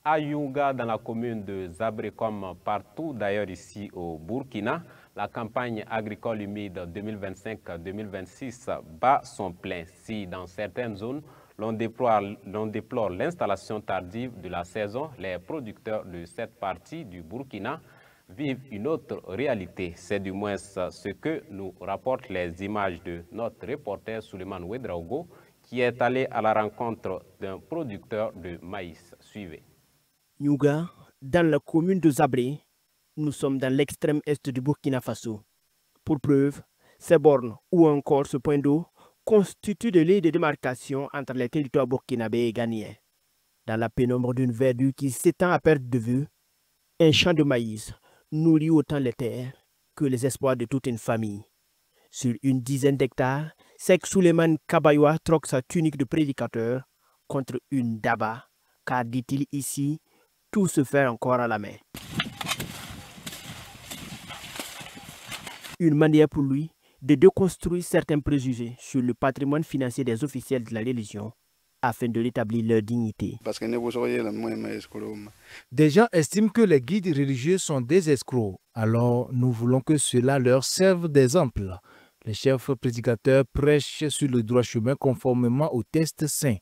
À Yunga, dans la commune de Zabré, comme partout d'ailleurs ici au Burkina, la campagne agricole humide 2025-2026 bat son plein. Si dans certaines zones, l'on déplore l'installation tardive de la saison, les producteurs de cette partie du Burkina vivent une autre réalité. C'est du moins ce que nous rapportent les images de notre reporter Suleiman Ouedraogo, qui est allé à la rencontre d'un producteur de maïs. Suivez. Nyuga, dans la commune de Zabré, nous sommes dans l'extrême est du Burkina Faso. Pour preuve, ces bornes ou encore ce point d'eau constituent des lignes de démarcation entre les territoires burkinabés et ghanéens. Dans la pénombre d'une verdure qui s'étend à perte de vue, un champ de maïs nourrit autant les terres que les espoirs de toute une famille. Sur une dizaine d'hectares, Sek Suleiman Kabaywa troque sa tunique de prédicateur contre une daba, car dit-il ici, tout se fait encore à la main. Une manière pour lui de déconstruire certains préjugés sur le patrimoine financier des officiels de la religion afin de rétablir leur dignité. Des gens estiment que les guides religieux sont des escrocs, alors nous voulons que cela leur serve d'exemple. Les chefs prédicateurs prêchent sur le droit chemin conformément aux textes saints.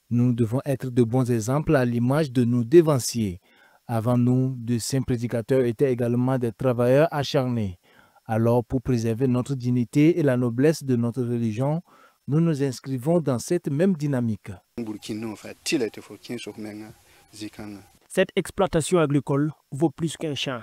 Nous devons être de bons exemples à l'image de nos dévanciers. Avant nous, de saints prédicateurs étaient également des travailleurs acharnés. Alors, pour préserver notre dignité et la noblesse de notre religion, nous nous inscrivons dans cette même dynamique. Cette exploitation agricole vaut plus qu'un champ.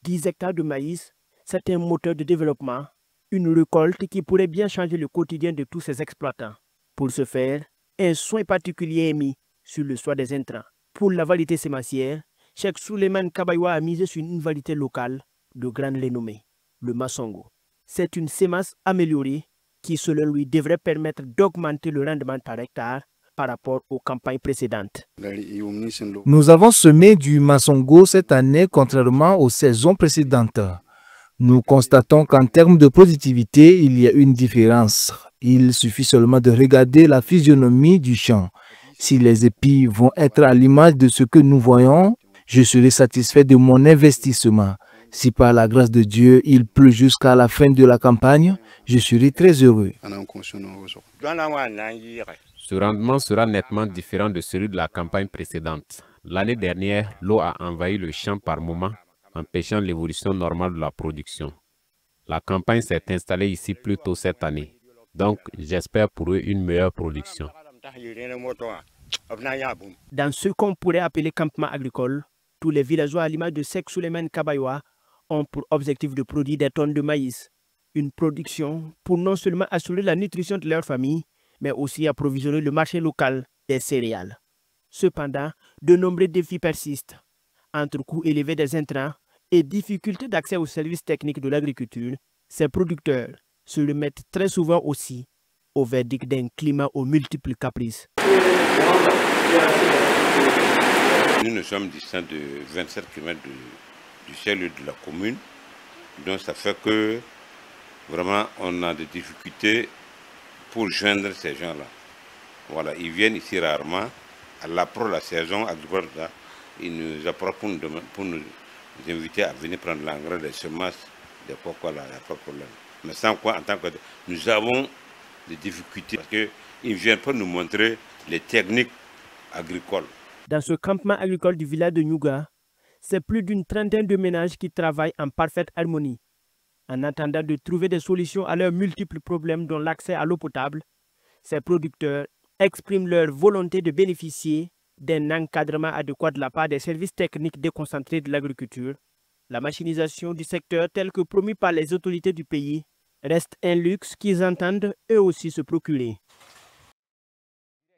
10 hectares de maïs, c'est un moteur de développement, une récolte qui pourrait bien changer le quotidien de tous ces exploitants. Pour ce faire, un soin particulier est mis sur le choix des intrants. Pour la variété sémancière, Cheikh Suleiman Kabaywa a misé sur une variété locale de grande renommée, le Masongo. C'est une sémace améliorée qui, selon lui, devrait permettre d'augmenter le rendement par hectare par rapport aux campagnes précédentes. Nous avons semé du Masongo cette année contrairement aux saisons précédentes. Nous constatons qu'en termes de productivité, il y a une différence. Il suffit seulement de regarder la physionomie du champ. Si les épis vont être à l'image de ce que nous voyons, je serai satisfait de mon investissement. Si par la grâce de Dieu, il pleut jusqu'à la fin de la campagne, je serai très heureux. Ce rendement sera nettement différent de celui de la campagne précédente. L'année dernière, l'eau a envahi le champ par moments, empêchant l'évolution normale de la production. La campagne s'est installée ici plus tôt cette année, donc j'espère pour eux une meilleure production. Dans ce qu'on pourrait appeler campement agricole, tous les villageois à l'image de Sek Suleiman Kabaywa ont pour objectif de produire des tonnes de maïs. Une production pour non seulement assurer la nutrition de leur famille, mais aussi approvisionner le marché local des céréales. Cependant, de nombreux défis persistent, entre coûts élevés des intrants et difficultés d'accès aux services techniques de l'agriculture. Ces producteurs se remettent très souvent aussi au verdict d'un climat aux multiples caprices. Nous sommes distants de 27 km du chef-lieu de la commune, donc ça fait que vraiment on a des difficultés pour joindre ces gens-là. Voilà, ils viennent ici rarement. À l'approche de la saison agricole, ils nous approchent pour nous inviter à venir prendre l'engrais, des semences, des pourquoi là, il n'y a pas de problème. Mais sans quoi, en tant que nous avons des difficultés parce qu'ils ne viennent pas nous montrer les techniques agricoles. Dans ce campement agricole du village de Nyuga, c'est plus d'une trentaine de ménages qui travaillent en parfaite harmonie. En attendant de trouver des solutions à leurs multiples problèmes dont l'accès à l'eau potable, ces producteurs expriment leur volonté de bénéficier d'un encadrement adéquat de la part des services techniques déconcentrés de l'agriculture. La machinisation du secteur tel que promis par les autorités du pays reste un luxe qu'ils entendent eux aussi se procurer.